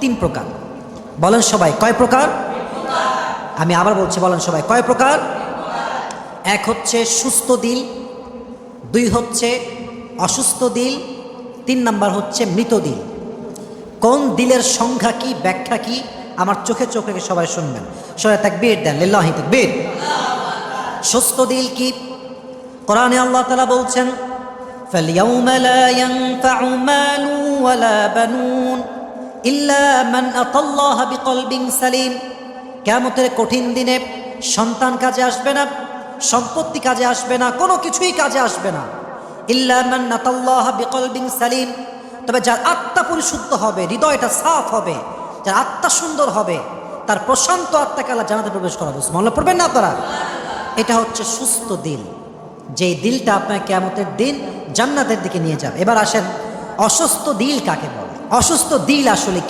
তিন প্রকার। বলেন সবাই কয় প্রকার? আমি আবার বলছি, বলেন সবাই কয় প্রকার? এক হচ্ছে সুস্থ দিল, দুই হচ্ছে অসুস্থ দিল, তিন নাম্বার হচ্ছে মৃত দিল। কোন দিলের সংখ্যা কি, ব্যাখ্যা কি, আমার চোখে চোখে সবাই শুনবেন। সবাই তাকবীর দেন, লিল্লাহি তাকবীর। সুস্থ দিল কি? কোরআনে আল্লাহ তাআলা বলছেন, ফালইয়াউমা লা ইয়ানফাউ মালু ওয়ালা বানুন ইল্লা মান আতাল্লাহা বিকলবিন সালিম। কিয়ামতের কঠিন দিনে সন্তান কাজে আসবে না, সম্পত্তি কাজে আসবে না, কোনো কিছুই কাজে আসবে না। ইল্লা মান আতাল্লাহা বিকলবিন সালিম, তবে যার আত্মা পরিশুদ্ধ হবে, হৃদয়টা সাফ হবে, যার আত্মা সুন্দর হবে, তার প্রশান্ত আত্মাকে আল্লাহ জান্নাতে প্রবেশ করাবে। সুবহানাল্লাহ পড়বেন না আপনারা? এটা হচ্ছে সুস্থ দিল, যেই দিলটা আপনার কিয়ামতের দিন জান্নাতের দিকে নিয়ে যাবে। এবার আসেন অসুস্থ দিল কাকে বলে? অসুস্থ দিল আসলে